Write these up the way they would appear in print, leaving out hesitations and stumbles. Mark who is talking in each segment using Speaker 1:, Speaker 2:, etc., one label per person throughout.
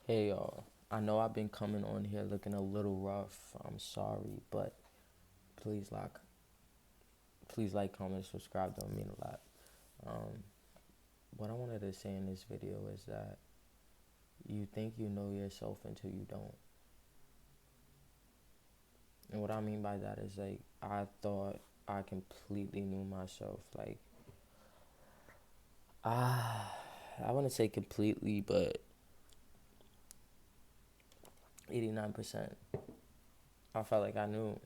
Speaker 1: Hey y'all, I know I've been coming on here looking a little rough. I'm sorry, but please like, comment, subscribe. Don't mean a lot. Um, what I wanted to say in this video is that you think you know yourself until you don't. And what I mean by that is like I thought I completely knew myself. Like I want to say completely, but 89%. I felt like I knew.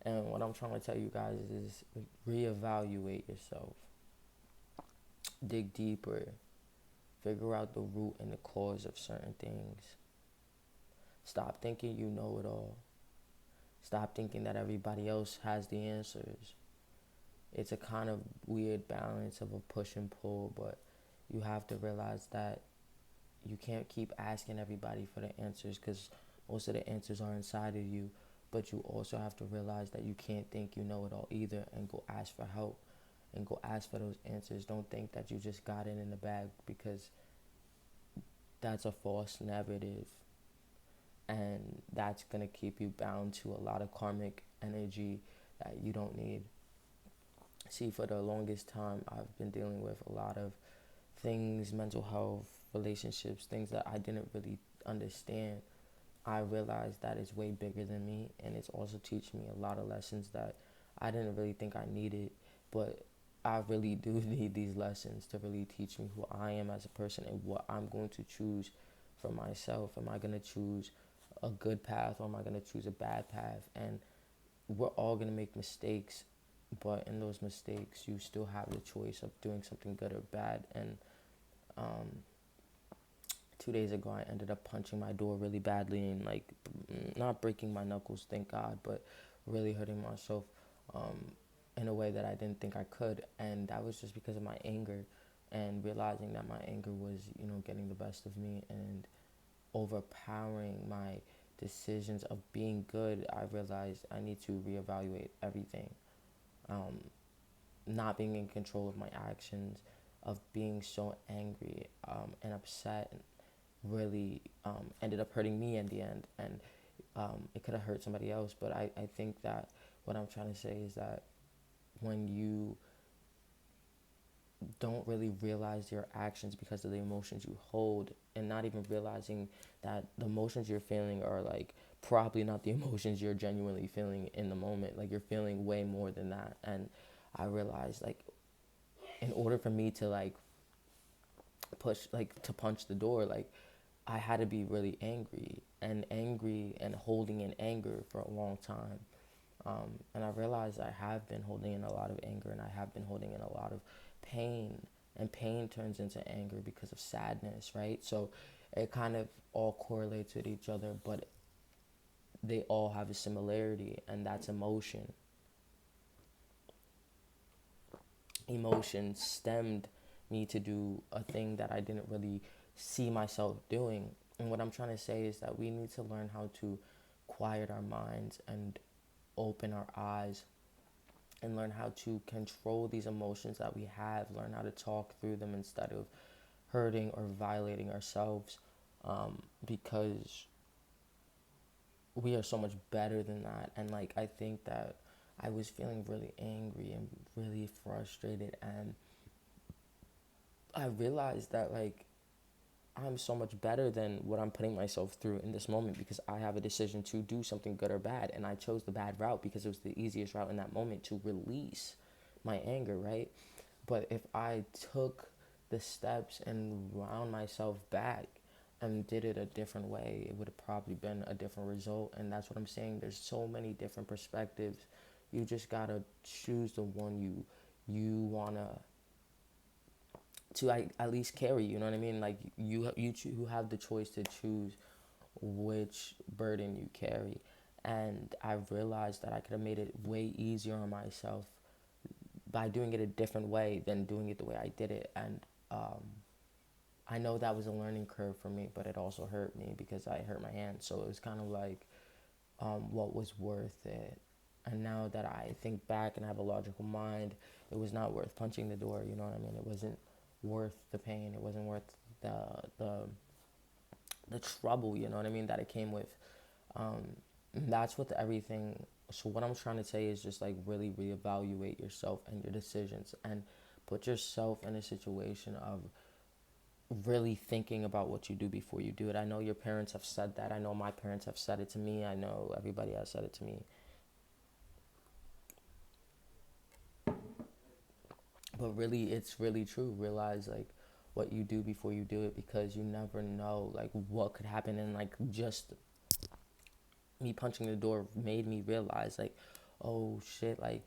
Speaker 1: And what I'm trying to tell you guys is reevaluate yourself. Dig deeper. Figure out the root and the cause of certain things. Stop thinking you know it all. Stop thinking that everybody else has the answers. It's a kind of weird balance of a push and pull, but you have to realize that you can't keep asking everybody for the answers because most of the answers are inside of you. But you also have to realize that you can't think you know it all either and go ask for help and go ask for those answers. Don't think that you just got it in the bag because that's a false narrative, and that's going to keep you bound to a lot of karmic energy that you don't need. See, for the longest time, I've been dealing with a lot of things, mental health, relationships, things that I didn't really understand. I realized that it's way bigger than me, and it's also teaching me a lot of lessons that I didn't really think I needed, but I really do need these lessons to really teach me who I am as a person and what I'm going to choose for myself. Am I going to choose a good path or am I going to choose a bad path? And we're all going to make mistakes, but in those mistakes, you still have the choice of doing something good or bad. And um, 2 days ago, I ended up punching my door really badly and like not breaking my knuckles, thank God, but really hurting myself in a way that I didn't think I could. And that was just because of my anger and realizing that my anger was, getting the best of me and overpowering my decisions of being good. I realized I need to reevaluate everything. Um, Not being in control of my actions, of being so angry and upset, really ended up hurting me in the end. And it could have hurt somebody else. But I think that what I'm trying to say is that when you don't really realize your actions because of the emotions you hold, and not even realizing that the emotions you're feeling are like probably not the emotions you're genuinely feeling in the moment. Like you're feeling way more than that. And I realized like in order for me to like push, like to punch the door, like I had to be really angry and holding in anger for a long time. And I realized I have been holding in a lot of anger and I have been holding in a lot of pain. And pain turns into anger because of sadness, right? So it kind of all correlates with each other, but they all have a similarity, and that's emotion. Emotion stemmed me to do a thing that I didn't really see myself doing. And what I'm trying to say is that we need to learn how to quiet our minds and open our eyes and learn how to control these emotions that we have, learn how to talk through them instead of hurting or violating ourselves, because we are so much better than that. And like I think that I was feeling really angry and really frustrated, and I realized that like I'm so much better than what I'm putting myself through in this moment because I have a decision to do something good or bad, and I chose the bad route because it was the easiest route in that moment to release my anger, right? But if I took the steps and wound myself back and did it a different way, it would have probably been a different result. And that's what I'm saying. There's so many different perspectives. You just gotta choose the one you wanna to like at least carry. You know what I mean? Like you have the choice to choose which burden you carry. And I realized that I could have made it way easier on myself by doing it a different way than doing it the way I did it. And I know that was a learning curve for me, but it also hurt me because I hurt my hand. So it was kind of like, what was worth it? And now that I think back and have a logical mind, it was not worth punching the door. You know what I mean? It wasn't worth the pain. It wasn't worth the the trouble, you know what I mean, that it came with. Um, that's with everything. So what I'm trying to say is just like really reevaluate yourself and your decisions, and put yourself in a situation of really thinking about what you do before you do it. I know your parents have said that. I know my parents have said it to me. I know everybody has said it to me. But really, it's really true. Realize like what you do before you do it, because you never know like what could happen. And like just me punching the door made me realize like, oh shit, like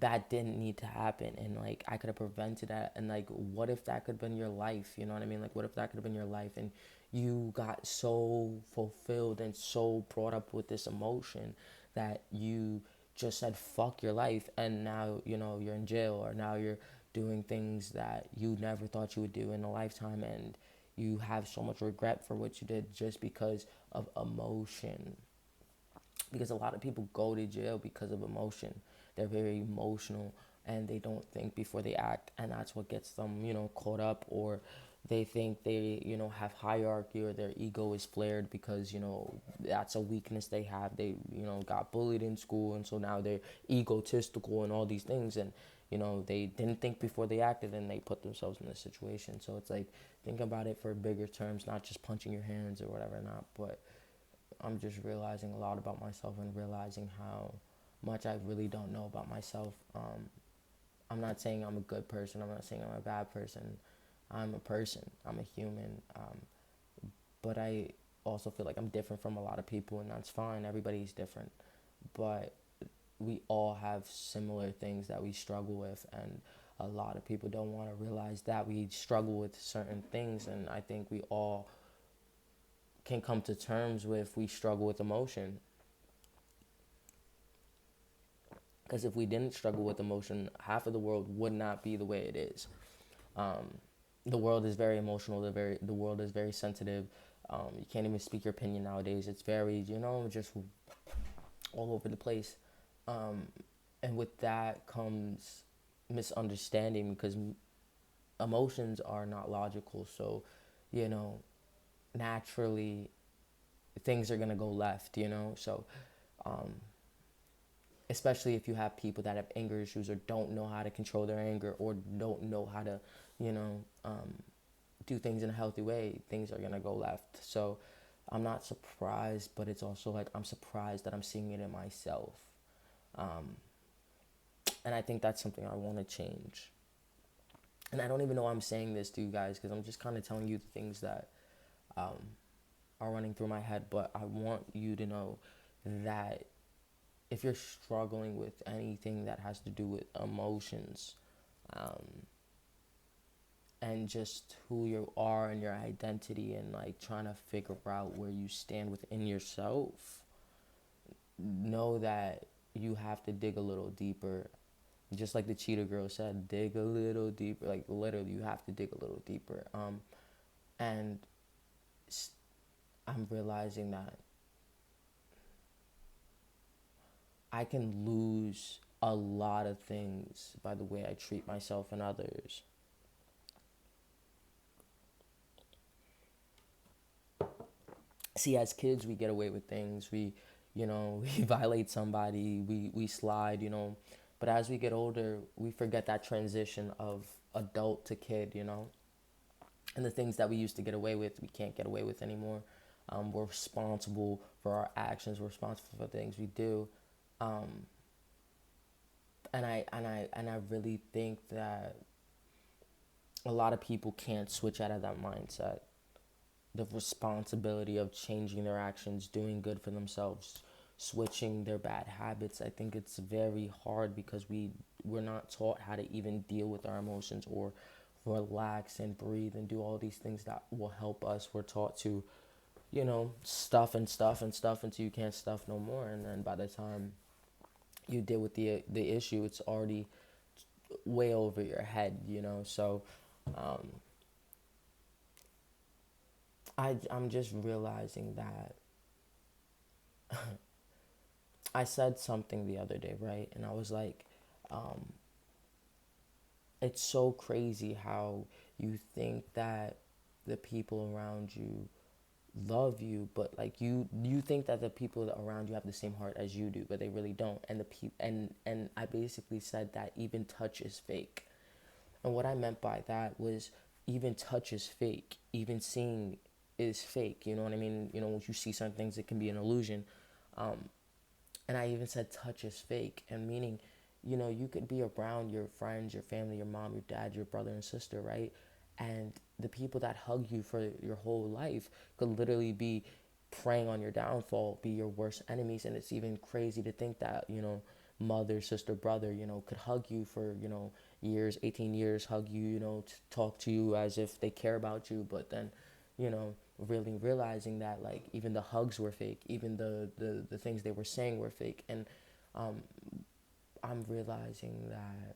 Speaker 1: that didn't need to happen, and like I could have prevented that. And like what if that could have been your life, you know what I mean? Like what if that could have been your life, and you got so fulfilled and so brought up with this emotion that you just said fuck your life, and now you know you're in jail, or now you're doing things that you never thought you would do in a lifetime, and you have so much regret for what you did just because of emotion. Because a lot of people go to jail because of emotion. They're very emotional, and they don't think before they act, and that's what gets them, you know, caught up. Or they think they, you know, have hierarchy, or their ego is flared because, you know, that's a weakness they have. They, you know, got bullied in school, and so now they're egotistical and all these things, and you know, they didn't think before they acted, and they put themselves in this situation. So it's like, think about it for bigger terms, not just punching your hands or whatever, not, but I'm just realizing a lot about myself, and realizing how much I really don't know about myself. I'm not saying I'm a good person. I'm not saying I'm a bad person. I'm a person. I'm a human. But I also feel like I'm different from a lot of people, and that's fine. Everybody's different. But we all have similar things that we struggle with, and a lot of people don't want to realize that we struggle with certain things. And I think we all can come to terms with we struggle with emotion. Because if we didn't struggle with emotion, half of the world would not be the way it is. Um, the world is very emotional. The world is very sensitive. You can't even speak your opinion nowadays. It's very, you know, just all over the place. Um, and with that comes misunderstanding, because emotions are not logical. So, you know, naturally things are gonna go left. You know, so um, especially if you have people that have anger issues, or don't know how to control their anger, or don't know how to, you know, do things in a healthy way, things are gonna go left. So I'm not surprised, but it's also like I'm surprised that I'm seeing it in myself. Um, and I think that's something I want to change. And I don't even know why I'm saying this to you guys, because I'm just kind of telling you the things that um, are running through my head. But I want you to know that if you're struggling with anything that has to do with emotions, um, and just who you are and your identity, and like trying to figure out where you stand within yourself, know that you have to dig a little deeper. Just like the cheetah girl said, dig a little deeper. Like literally, you have to dig a little deeper. And I'm realizing that I can lose a lot of things by the way I treat myself and others. See, as kids, we get away with things. We, you know, we violate somebody, we slide, you know. But as we get older, we forget that transition of adult to kid, you know. And the things that we used to get away with, we can't get away with anymore. We're responsible for our actions. We're responsible for things we do. Um, and I really think that a lot of people can't switch out of that mindset. The responsibility of changing their actions, doing good for themselves, switching their bad habits. I think it's very hard, because we're not taught how to even deal with our emotions, or relax and breathe and do all these things that will help us. We're taught to, you know, stuff and stuff and stuff until you can't stuff no more, and then by the time you deal with the issue, it's already way over your head, you know. So um, I'm just realizing that I said something the other day, right? And I was like, um, it's so crazy how you think that the people around you love you, but like you think that the people that around you have the same heart as you do, but they really don't. And the and I basically said that even touch is fake. And what I meant by that was even touch is fake. Even seeing is fake. You know what I mean? You know, when you see certain things, it can be an illusion. And I even said touch is fake, and meaning, you know, you could be around your friends, your family, your mom, your dad, your brother and sister, right? And the people that hug you for your whole life could literally be preying on your downfall, be your worst enemies. And it's even crazy to think that, you know, mother, sister, brother, you know, could hug you for, you know, years, 18 years, hug you, you know, to talk to you as if they care about you. But then, you know, really realizing that like even the hugs were fake, even the things they were saying were fake. And um, I'm realizing that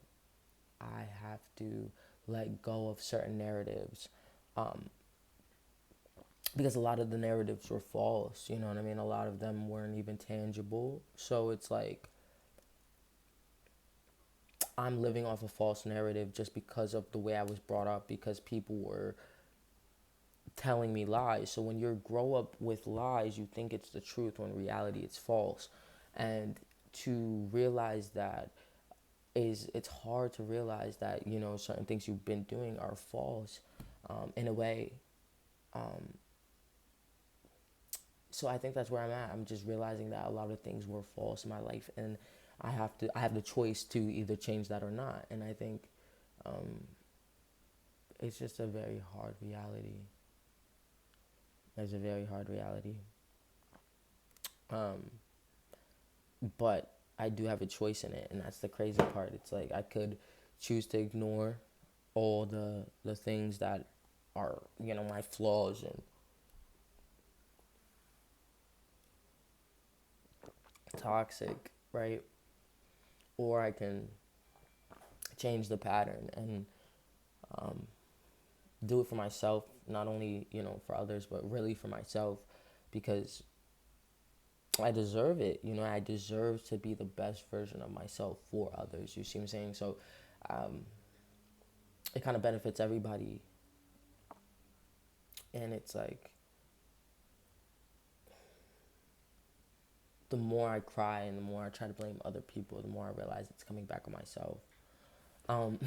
Speaker 1: I have to let go of certain narratives, um, because a lot of the narratives were false, you know what I mean? A lot of them weren't even tangible. So it's like I'm living off a false narrative just because of the way I was brought up, because people were telling me lies. So when you grow up with lies, you think it's the truth when in reality it's false. And to realize that is, it's hard to realize that, you know, certain things you've been doing are false, in a way. Um, so I think that's where I'm at. I'm just realizing that a lot of things were false in my life, and I have the choice to either change that or not. And I think um, it's just a very hard reality. It's a very hard reality. Um, but I do have a choice in it, and that's the crazy part. It's like I could choose to ignore all the things that are, you know, my flaws and toxic, right? Or I can change the pattern and um, do it for myself, not only, you know, for others, but really for myself, because I deserve it. You know, I deserve to be the best version of myself for others. You see what I'm saying? So um, it kind of benefits everybody. And it's like the more I cry and the more I try to blame other people, the more I realize it's coming back on myself. Um,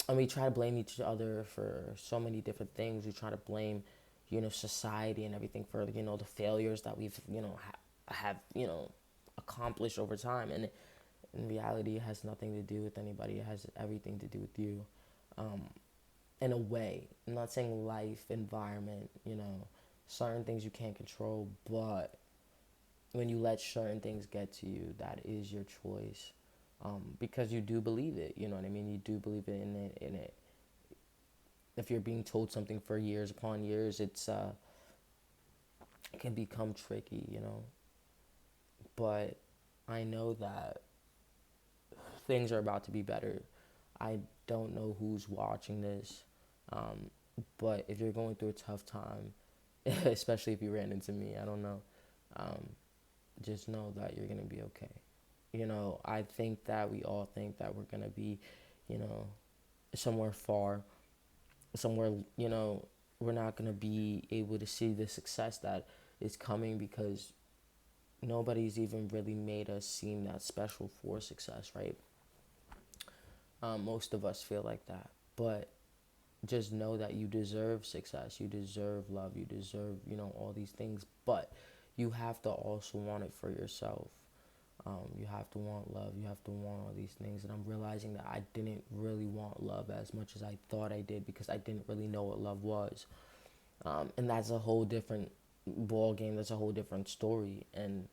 Speaker 1: and we try to blame each other for so many different things. We try to blame, you know, society and everything for, you know, the failures that we've, you know, have, you know, accomplished over time. And in reality, it has nothing to do with anybody. It has everything to do with you. Um, in a way, I'm not saying life, environment, you know, certain things you can't control, but when you let certain things get to you, that is your choice. Because you do believe it, you know what I mean? You do believe it in it. If you're being told something for years upon years, it can become tricky, you know. But I know that things are about to be better. I don't know who's watching this, um, but if you're going through a tough time, especially if you ran into me, I don't know, um, just know that you're gonna be okay. You know, I think that we all think that we're gonna be, you know, somewhere far, somewhere, you know, we're not gonna be able to see the success that is coming, because nobody's even really made us seem that special for success, right? Most of us feel like that, but just know that you deserve success, you deserve love, you deserve, you know, all these things, but you have to also want it for yourself. You have to want love, you have to want all these things. And I'm realizing that I didn't really want love as much as I thought I did, because I didn't really know what love was. And that's a whole different ball game, that's a whole different story. And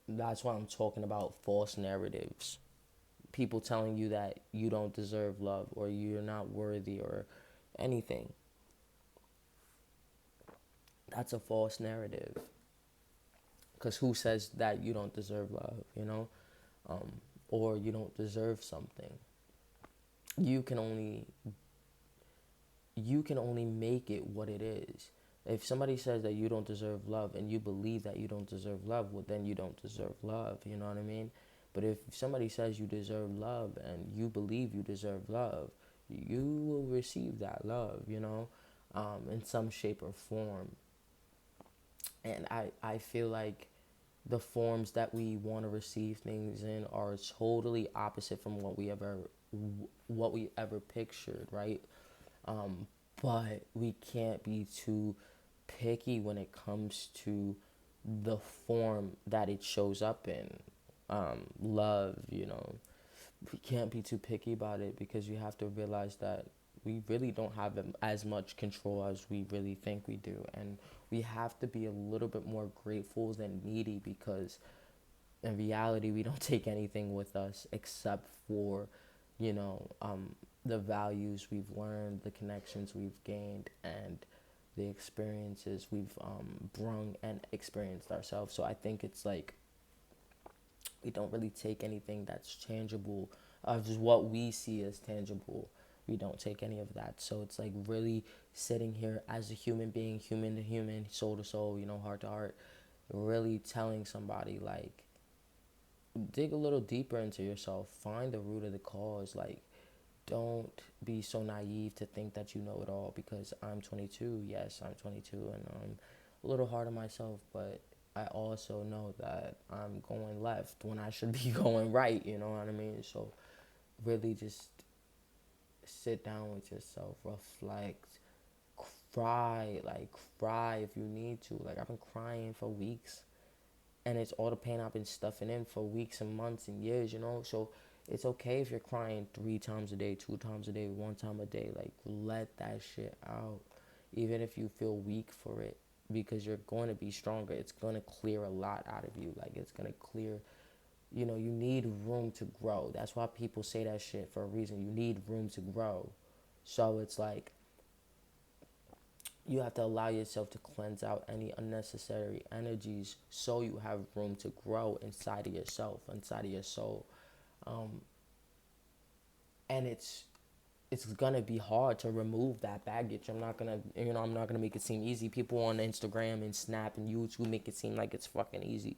Speaker 1: that's why I'm talking about false narratives. People telling you that you don't deserve love, or you're not worthy, or anything. That's a false narrative. Because who says that you don't deserve love, you know? Or you don't deserve something? You can only you can only make it what it is. If somebody says that you don't deserve love and you believe that you don't deserve love, well, then you don't deserve love. You know what I mean? But if somebody says you deserve love and you believe you deserve love, you will receive that love, you know? in some shape or form. And I feel like the forms that we want to receive things in are totally opposite from what we ever pictured, right? But we can't be too picky when it comes to the form that it shows up in. Love, we can't be too picky about it, because you have to realize that we really don't have as much control as we really think we do. And we have to be a little bit more grateful than needy, because in reality, we don't take anything with us except for, you know, the values we've learned, the connections we've gained, and the experiences we've brung and experienced ourselves. So I think it's like we don't really take anything that's tangible, just what we see as tangible. We don't take any of that. So it's like really sitting here as a human being, human to human, soul to soul, heart to heart, really telling somebody, like, dig a little deeper into yourself, find the root of the cause. Like, don't be so naive to think that you know it all, because I'm 22. Yes, I'm 22, and I'm a little hard on myself, but I also know that I'm going left when I should be going right, you know what I mean? So really just sit down with yourself, reflect, cry, like cry if you need to. Like, I've been crying for weeks, and it's all the pain I've been stuffing in for weeks and months and years, so it's okay if you're crying 3 times a day, 2 times a day, 1 time a day. Like, let that shit out, even if you feel weak for it, because you're going to be stronger. It's going to clear a lot out of you. Like, it's going to clear, you need room to grow. That's why people say that shit for a reason. You need room to grow. So it's like, you have to allow yourself to cleanse out any unnecessary energies, so you have room to grow inside of yourself, inside of your soul. And it's gonna be hard to remove that baggage. I'm not gonna make it seem easy. People on Instagram and Snap and YouTube make it seem like it's fucking easy.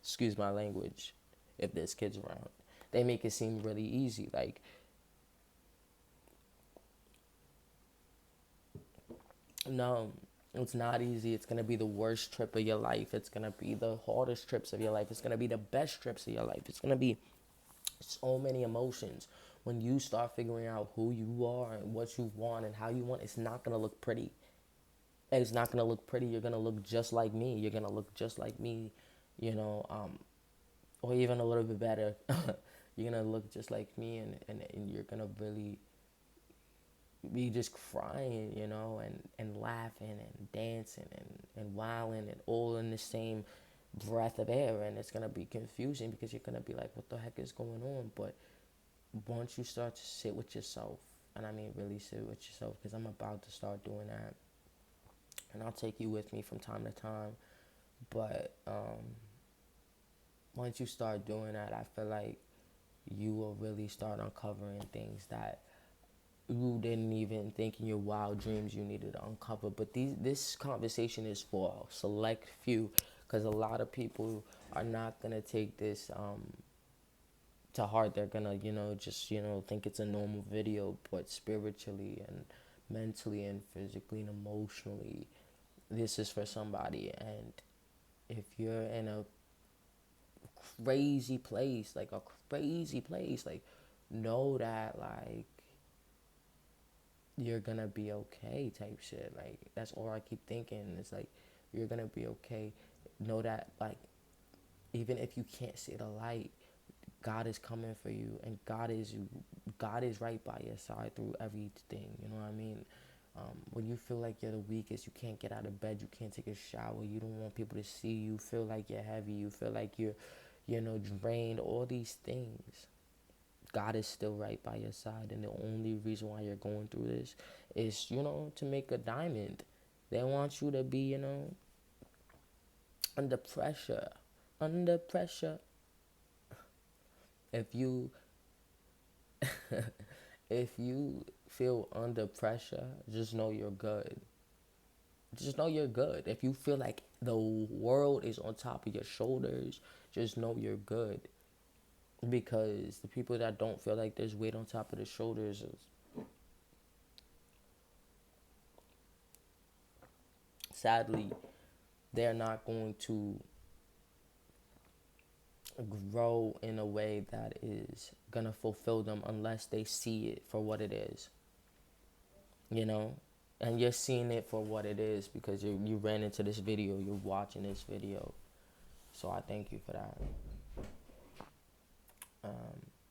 Speaker 1: Excuse my language, if there's kids around. They make it seem really easy. Like, no, it's not easy. It's gonna be the worst trip of your life. It's gonna be the hardest trips of your life. It's gonna be the best trips of your life. It's gonna be so many emotions. When you start figuring out who you are and what you want and how you want, it's not gonna look pretty. It's not gonna look pretty. You're gonna look just like me. You're gonna look just like me, or even a little bit better. You're gonna look just like me, and you're gonna really be just crying, and laughing and dancing and wilding, and all in the same breath of air. And it's gonna be confusing, because you're gonna be like, what the heck is going on? But once you start to sit with yourself, and I mean really sit with yourself, because I'm about to start doing that, and I'll take you with me from time to time. But once you start doing that, I feel like you will really start uncovering things that you didn't even think in your wild dreams you needed to uncover. But this conversation is for a select few, because a lot of people are not going to take this to heart. They're going to, just, think it's a normal video. But spiritually and mentally and physically and emotionally, this is for somebody. And if you're in a crazy place, like a crazy place, like, know that, like, you're gonna be okay type shit. Like, that's all I keep thinking. It's like, you're gonna be okay. Know that, like, even if you can't see the light, God is coming for you, and God is right by your side through everything. You know what I mean? When you feel like you're the weakest, you can't get out of bed, you can't take a shower, you don't want people to see you, feel like you're heavy, you feel like you're, drained, all these things. God is still right by your side, and the only reason why you're going through this is, to make a diamond. They want you to be, under pressure. Under pressure. If you if you feel under pressure, just know you're good. Just know you're good. If you feel like the world is on top of your shoulders, just know you're good. Because the people that don't feel like there's weight on top of their shoulders sadly, they're not going to grow in a way that is gonna fulfill them unless they see it for what it is, you know. And you're seeing it for what it is because you ran into this video, you're watching this video, so I thank you for that.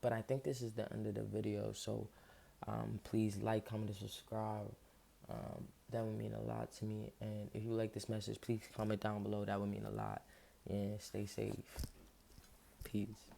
Speaker 1: But I think this is the end of the video, so please like, comment, and subscribe. That would mean a lot to me. And if you like this message, please comment down below. That would mean a lot. And stay safe. Peace.